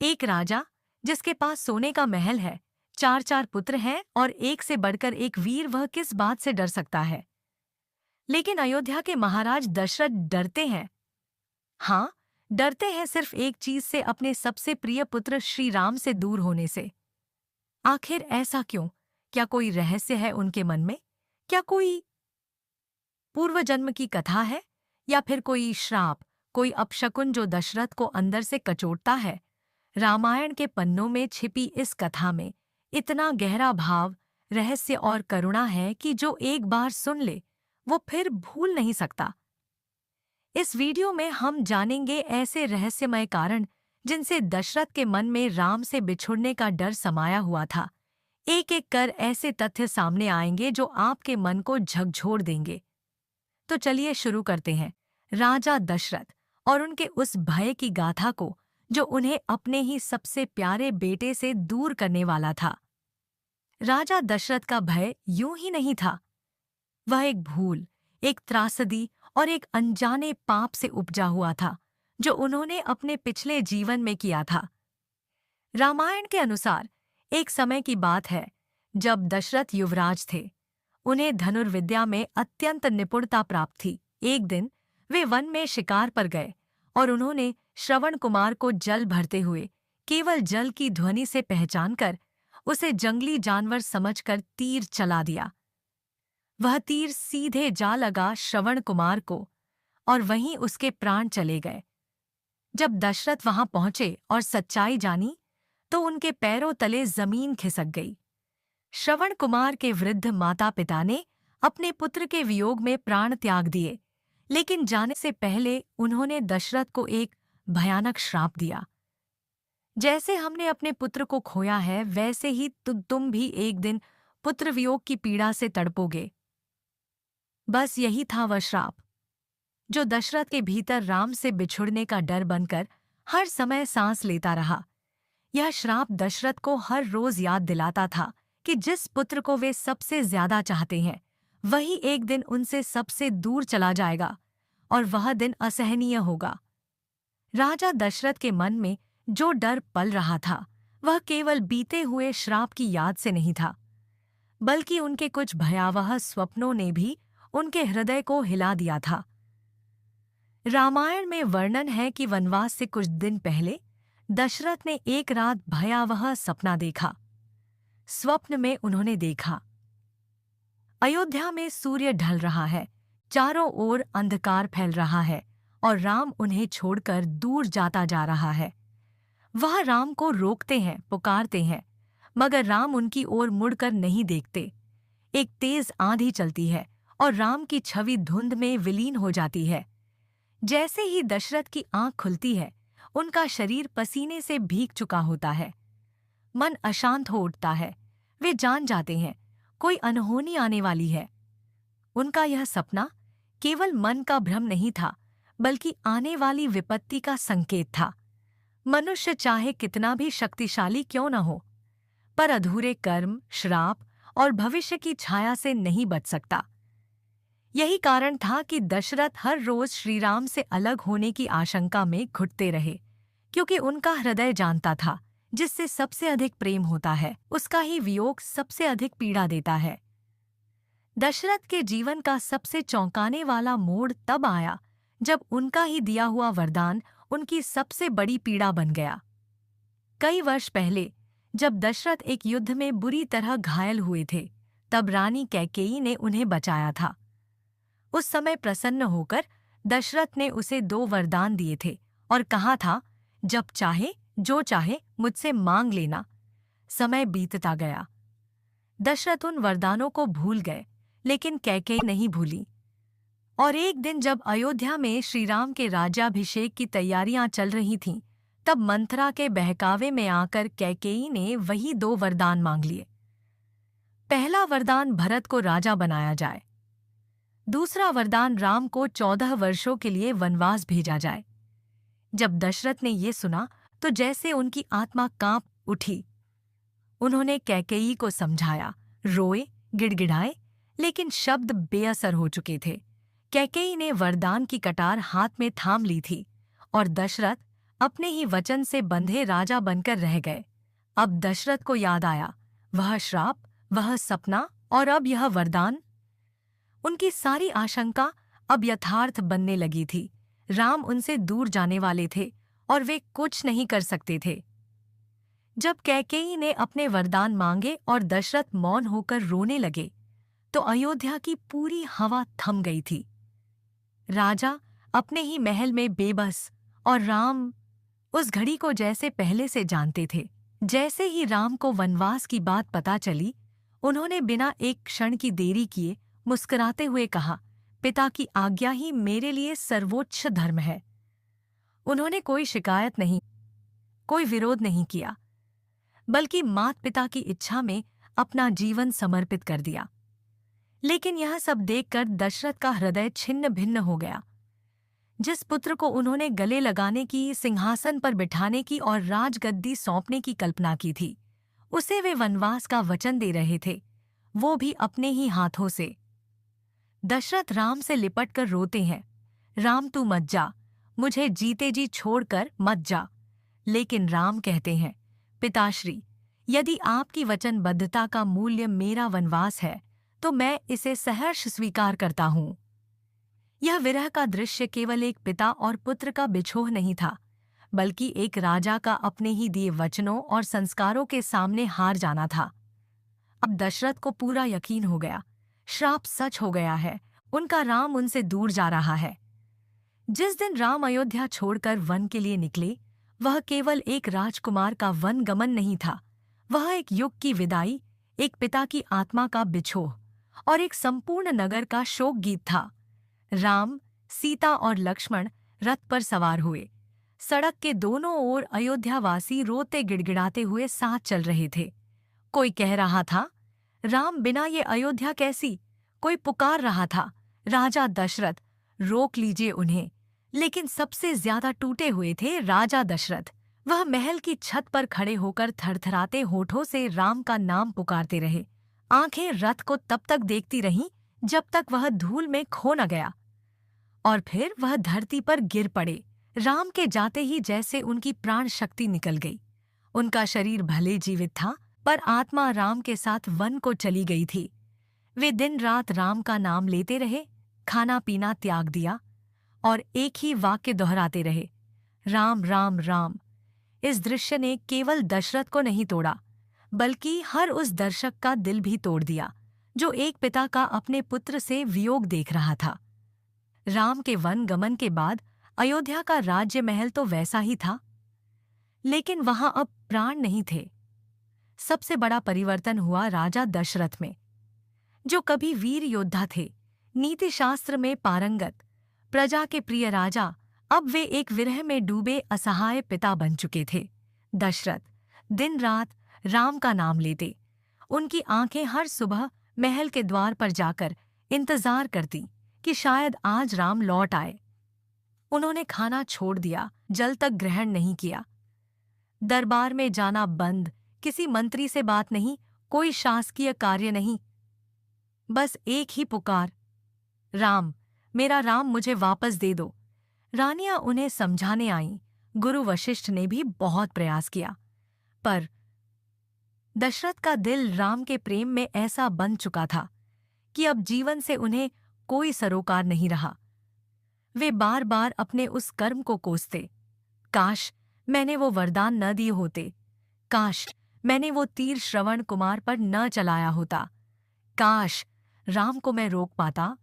एक राजा जिसके पास सोने का महल है, चार चार पुत्र हैं और एक से बढ़कर एक वीर, वह किस बात से डर सकता है। लेकिन अयोध्या के महाराज दशरथ डरते हैं। हाँ, डरते हैं सिर्फ एक चीज से, अपने सबसे प्रिय पुत्र श्री राम से दूर होने से। आखिर ऐसा क्यों? क्या कोई रहस्य है उनके मन में? क्या कोई पूर्व जन्म की कथा है, या फिर कोई श्राप, कोई अपशकुन जो दशरथ को अंदर से कचोटता है? रामायण के पन्नों में छिपी इस कथा में इतना गहरा भाव, रहस्य और करुणा है कि जो एक बार सुन ले वो फिर भूल नहीं सकता। इस वीडियो में हम जानेंगे ऐसे रहस्यमय कारण जिनसे दशरथ के मन में राम से बिछुड़ने का डर समाया हुआ था। एक एक कर ऐसे तथ्य सामने आएंगे जो आपके मन को झकझोर देंगे। तो चलिए शुरू करते हैं राजा दशरथ और उनके उस भय की गाथा को जो उन्हें अपने ही सबसे प्यारे बेटे से दूर करने वाला था। राजा दशरथ का भय यूं ही नहीं था। वह एक भूल, एक त्रासदी और एक अनजाने पाप से उपजा हुआ था जो उन्होंने अपने पिछले जीवन में किया था। रामायण के अनुसार एक समय की बात है जब दशरथ युवराज थे। उन्हें धनुर्विद्या में अत्यंत निपुणता प्राप्त थी। एक दिन वे वन में शिकार पर गए और उन्होंने श्रवण कुमार को जल भरते हुए केवल जल की ध्वनि से पहचानकर उसे जंगली जानवर समझकर तीर चला दिया। वह तीर सीधे जा लगा श्रवण कुमार को और वहीं उसके प्राण चले गए। जब दशरथ वहां पहुंचे और सच्चाई जानी तो उनके पैरों तले जमीन खिसक गई। श्रवण कुमार के वृद्ध माता पिता ने अपने पुत्र के वियोग में प्राण त्याग दिए, लेकिन जाने से पहले उन्होंने दशरथ को एक भयानक श्राप दिया। जैसे हमने अपने पुत्र को खोया है, वैसे ही तुम भी एक दिन पुत्र वियोग की पीड़ा से तड़पोगे। बस यही था वह श्राप जो दशरथ के भीतर राम से बिछुड़ने का डर बनकर हर समय सांस लेता रहा। यह श्राप दशरथ को हर रोज याद दिलाता था कि जिस पुत्र को वे सबसे ज्यादा चाहते हैं, वही एक दिन उनसे सबसे दूर चला जाएगा और वह दिन असहनीय होगा। राजा दशरथ के मन में जो डर पल रहा था, वह केवल बीते हुए श्राप की याद से नहीं था, बल्कि उनके कुछ भयावह स्वप्नों ने भी उनके हृदय को हिला दिया था। रामायण में वर्णन है कि वनवास से कुछ दिन पहले दशरथ ने एक रात भयावह सपना देखा। स्वप्न में उन्होंने देखा अयोध्या में सूर्य ढल रहा है, चारों ओर अंधकार फैल रहा है और राम उन्हें छोड़कर दूर जाता जा रहा है। वह राम को रोकते हैं, पुकारते हैं, मगर राम उनकी ओर मुड़कर नहीं देखते। एक तेज आंधी चलती है और राम की छवि धुंध में विलीन हो जाती है। जैसे ही दशरथ की आंख खुलती है, उनका शरीर पसीने से भीग चुका होता है। मन अशांत हो उठता है। वे जान जाते हैं कोई अनहोनी आने वाली है। उनका यह सपना केवल मन का भ्रम नहीं था, बल्कि आने वाली विपत्ति का संकेत था। मनुष्य चाहे कितना भी शक्तिशाली क्यों न हो, पर अधूरे कर्म, श्राप और भविष्य की छाया से नहीं बच सकता। यही कारण था कि दशरथ हर रोज श्रीराम से अलग होने की आशंका में घुटते रहे, क्योंकि उनका हृदय जानता था जिससे सबसे अधिक प्रेम होता है, उसका ही वियोग सबसे अधिक पीड़ा देता है। दशरथ के जीवन का सबसे चौंकाने वाला मोड़ तब आया जब उनका ही दिया हुआ वरदान उनकी सबसे बड़ी पीड़ा बन गया। कई वर्ष पहले जब दशरथ एक युद्ध में बुरी तरह घायल हुए थे, तब रानी कैकेयी ने उन्हें बचाया था। उस समय प्रसन्न होकर दशरथ ने उसे 2 वरदान दिए थे और कहा था, जब चाहे जो चाहे मुझसे मांग लेना। समय बीतता गया। दशरथ उन वरदानों को भूल गए, लेकिन कैकेयी नहीं भूली। और एक दिन जब अयोध्या में श्रीराम के राज्याभिषेक की तैयारियां चल रही थीं, तब मंथरा के बहकावे में आकर कैकेयी ने वही 2 वरदान मांग लिए। पहला वरदान भरत को राजा बनाया जाए, दूसरा वरदान राम को 14 वर्षों के लिए वनवास भेजा जाए। जब दशरथ ने ये सुना तो जैसे उनकी आत्मा कांप उठी। उन्होंने कैकेयी को समझाया, रोए, गिड़गिड़ाए, लेकिन शब्द बेअसर हो चुके थे। कैकेयी ने वरदान की कटार हाथ में थाम ली थी और दशरथ अपने ही वचन से बंधे राजा बनकर रह गए। अब दशरथ को याद आया, वह श्राप, वह सपना और अब यह वरदान। उनकी सारी आशंका अब यथार्थ बनने लगी थी। राम उनसे दूर जाने वाले थे और वे कुछ नहीं कर सकते थे। जब कैकेयी ने अपने वरदान मांगे और दशरथ मौन होकर रोने लगे, तो अयोध्या की पूरी हवा थम गई थी। राजा अपने ही महल में बेबस और राम उस घड़ी को जैसे पहले से जानते थे। जैसे ही राम को वनवास की बात पता चली, उन्होंने बिना एक क्षण की देरी किए मुस्कुराते हुए कहा, पिता की आज्ञा ही मेरे लिए सर्वोच्च धर्म है। उन्होंने कोई शिकायत नहीं, कोई विरोध नहीं किया, बल्कि माता पिता की इच्छा में अपना जीवन समर्पित कर दिया। लेकिन यह सब देखकर दशरथ का हृदय छिन्न भिन्न हो गया। जिस पुत्र को उन्होंने गले लगाने की, सिंहासन पर बिठाने की और राजगद्दी सौंपने की कल्पना की थी, उसे वे वनवास का वचन दे रहे थे, वो भी अपने ही हाथों से। दशरथ राम से लिपटकर रोते हैं, राम तू मत जा, मुझे जीते जी छोड़कर मत जा। लेकिन राम कहते हैं, पिताश्री, यदि आपकी वचनबद्धता का मूल्य मेरा वनवास है, तो मैं इसे सहर्ष स्वीकार करता हूँ। यह विरह का दृश्य केवल एक पिता और पुत्र का बिछोह नहीं था, बल्कि एक राजा का अपने ही दिए वचनों और संस्कारों के सामने हार जाना था। अब दशरथ को पूरा यकीन हो गया, श्राप सच हो गया है, उनका राम उनसे दूर जा रहा है। जिस दिन राम अयोध्या छोड़कर वन के लिए निकले, वह केवल एक राजकुमार का वन गमन नहीं था, वह एक युग की विदाई, एक पिता की आत्मा का बिछोह और एक संपूर्ण नगर का शोक गीत था। राम, सीता और लक्ष्मण रथ पर सवार हुए। सड़क के दोनों ओर अयोध्यावासी रोते गिड़गिड़ाते हुए साथ चल रहे थे। कोई कह रहा था, राम बिना ये अयोध्या कैसी? कोई पुकार रहा था, राजा दशरथ, रोक लीजिए उन्हें। लेकिन सबसे ज्यादा टूटे हुए थे राजा दशरथ। वह महल की छत पर खड़े होकर थरथराते होठों से राम का नाम पुकारते रहे। आंखें रथ को तब तक देखती रहीं जब तक वह धूल में खो न गया, और फिर वह धरती पर गिर पड़े। राम के जाते ही जैसे उनकी प्राण शक्ति निकल गई। उनका शरीर भले जीवित था, पर आत्मा राम के साथ वन को चली गई थी। वे दिन रात राम का नाम लेते रहे, खाना पीना त्याग दिया और एक ही वाक्य दोहराते रहे, राम राम राम। इस दृश्य ने केवल दशरथ को नहीं तोड़ा, बल्कि हर उस दर्शक का दिल भी तोड़ दिया, जो एक पिता का अपने पुत्र से वियोग देख रहा था। राम के वन गमन के बाद अयोध्या का राज्य महल तो वैसा ही था, लेकिन वहां अब प्राण नहीं थे। सबसे बड़ा परिवर्तन हुआ राजा दशरथ में। जो कभी वीर योद्धा थे, नीति शास्त्र में पारंगत, प्रजा के प्रिय राजा, अब वे एक विरह में डूबे असहाय पिता बन चुके थे। दशरथ दिन रात राम का नाम लेते। उनकी आंखें हर सुबह महल के द्वार पर जाकर इंतजार करती कि शायद आज राम लौट आए। उन्होंने खाना छोड़ दिया, जल तक ग्रहण नहीं किया, दरबार में जाना बंद, किसी मंत्री से बात नहीं, कोई शासकीय कार्य नहीं, बस एक ही पुकार, राम, मेरा राम मुझे वापस दे दो। रानियां उन्हें समझाने आईं, गुरु वशिष्ठ ने भी बहुत प्रयास किया, पर दशरथ का दिल राम के प्रेम में ऐसा बंध चुका था कि अब जीवन से उन्हें कोई सरोकार नहीं रहा। वे बार बार अपने उस कर्म को कोसते, काश मैंने वो वरदान न दिए होते, काश मैंने वो तीर श्रवण कुमार पर न चलाया होता, काश राम को मैं रोक पाता।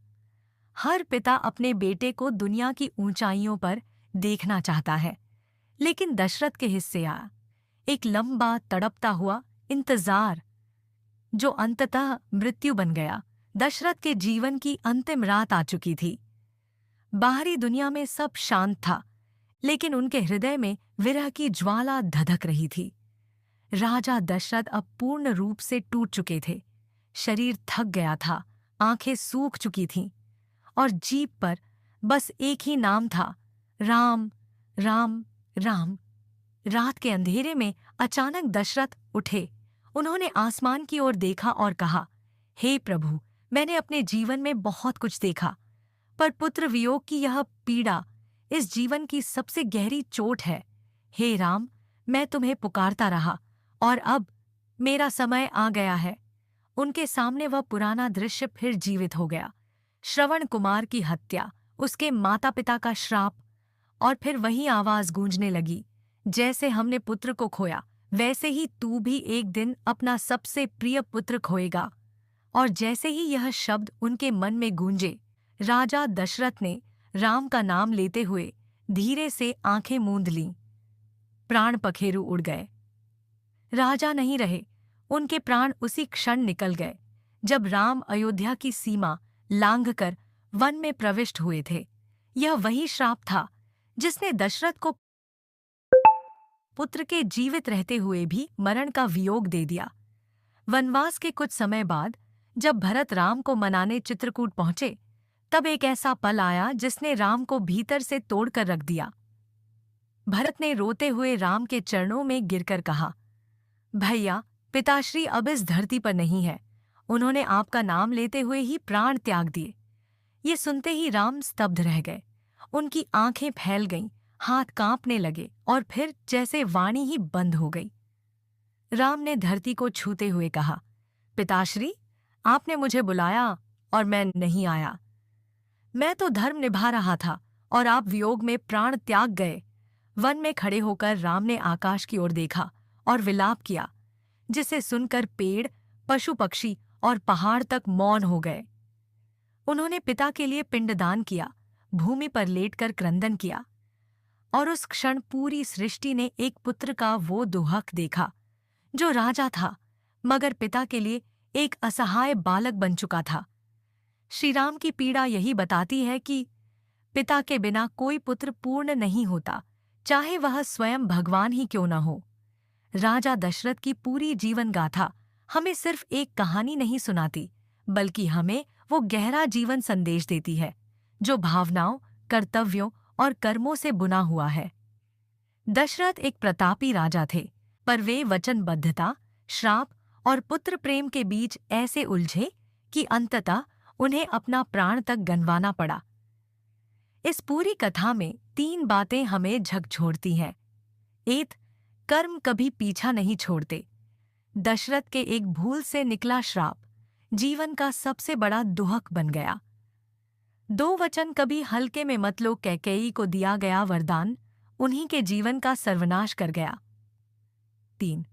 हर पिता अपने बेटे को दुनिया की ऊंचाइयों पर देखना चाहता है, लेकिन दशरथ के हिस्से आया एक लंबा तड़पता हुआ इंतजार, जो अंततः मृत्यु बन गया। दशरथ के जीवन की अंतिम रात आ चुकी थी। बाहरी दुनिया में सब शांत था, लेकिन उनके हृदय में विरह की ज्वाला धधक रही थी। राजा दशरथ अब पूर्ण रूप से टूट चुके थे। शरीर थक गया था, आंखें सूख चुकी थीं, और जीभ पर बस एक ही नाम था, राम राम राम। रात के अंधेरे में अचानक दशरथ उठे। उन्होंने आसमान की ओर देखा और कहा, हे प्रभु, मैंने अपने जीवन में बहुत कुछ देखा, पर पुत्र वियोग की यह पीड़ा इस जीवन की सबसे गहरी चोट है। हे राम, मैं तुम्हें पुकारता रहा और अब मेरा समय आ गया है। उनके सामने वह पुराना दृश्य फिर जीवित हो गया। श्रवण कुमार की हत्या, उसके माता पिता का श्राप, और फिर वही आवाज गूंजने लगी, जैसे हमने पुत्र को खोया वैसे ही तू भी एक दिन अपना सबसे प्रिय पुत्र खोएगा। और जैसे ही यह शब्द उनके मन में गूंजे, राजा दशरथ ने राम का नाम लेते हुए धीरे से आंखें मूंद लीं। प्राण पखेरु उड़ गए। राजा नहीं रहे, उनके प्राण उसी क्षण निकल गए जब राम अयोध्या की सीमा लांघकर वन में प्रविष्ट हुए थे। यह वही श्राप था जिसने दशरथ को पुत्र के जीवित रहते हुए भी मरण का वियोग दे दिया। वनवास के कुछ समय बाद जब भरत राम को मनाने चित्रकूट पहुंचे, तब एक ऐसा पल आया जिसने राम को भीतर से तोड़कर रख दिया। भरत ने रोते हुए राम के चरणों में गिरकर कहा, भैया, पिताश्री अब इस धरती पर नहीं है। उन्होंने आपका नाम लेते हुए ही प्राण त्याग दिए। ये सुनते ही राम स्तब्ध रह गए। उनकी आंखें फैल गईं, हाथ कांपने लगे और फिर जैसे वाणी ही बंद हो गई। राम ने धरती को छूते हुए कहा, पिताश्री, आपने मुझे बुलाया और मैं नहीं आया। मैं तो धर्म निभा रहा था और आप वियोग में प्राण त्याग गए। वन में खड़े होकर राम ने आकाश की ओर देखा और विलाप किया, जिसे सुनकर पेड़, पशु पक्षी और पहाड़ तक मौन हो गए। उन्होंने पिता के लिए पिंडदान किया, भूमि पर लेटकर क्रंदन किया, और उस क्षण पूरी सृष्टि ने एक पुत्र का वो दुहक देखा जो राजा था मगर पिता के लिए एक असहाय बालक बन चुका था। श्रीराम की पीड़ा यही बताती है कि पिता के बिना कोई पुत्र पूर्ण नहीं होता, चाहे वह स्वयं भगवान ही क्यों न हो। राजा दशरथ की पूरी जीवन गाथा हमें सिर्फ एक कहानी नहीं सुनाती, बल्कि हमें वो गहरा जीवन संदेश देती है जो भावनाओं, कर्तव्यों और कर्मों से बुना हुआ है। दशरथ एक प्रतापी राजा थे, पर वे वचनबद्धता, श्राप और पुत्र प्रेम के बीच ऐसे उलझे कि अंततः उन्हें अपना प्राण तक गंवाना पड़ा। इस पूरी कथा में 3 बातें हमें झकझोरती हैं। 1. कर्म कभी पीछा नहीं छोड़ते। दशरथ के एक भूल से निकला श्राप जीवन का सबसे बड़ा दुहक बन गया। 2. वचन कभी हल्के में मत लो, कैकेयी को दिया गया वरदान उन्हीं के जीवन का सर्वनाश कर गया। 3.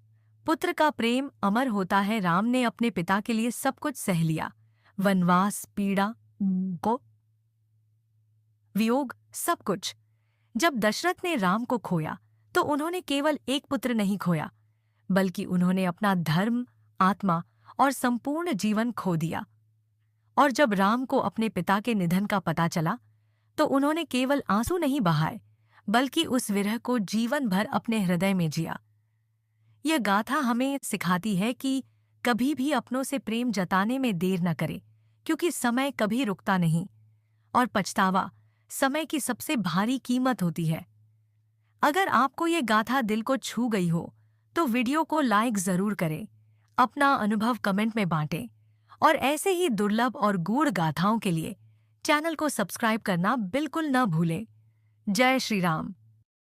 पुत्र का प्रेम अमर होता है। राम ने अपने पिता के लिए सब कुछ सह लिया, वनवास, पीड़ा, को वियोग, सब कुछ। जब दशरथ ने राम को खोया तो उन्होंने केवल एक पुत्र नहीं खोया, बल्कि उन्होंने अपना धर्म, आत्मा और संपूर्ण जीवन खो दिया। और जब राम को अपने पिता के निधन का पता चला तो उन्होंने केवल आंसू नहीं बहाए, बल्कि उस विरह को जीवन भर अपने हृदय में जिया। यह गाथा हमें सिखाती है कि कभी भी अपनों से प्रेम जताने में देर न करें, क्योंकि समय कभी रुकता नहीं और पछतावा समय की सबसे भारी कीमत होती है। अगर आपको ये गाथा दिल को छू गई हो तो वीडियो को लाइक जरूर करें, अपना अनुभव कमेंट में बांटें और ऐसे ही दुर्लभ और गूढ़ गाथाओं के लिए चैनल को सब्सक्राइब करना बिल्कुल न भूलें। जय श्री राम।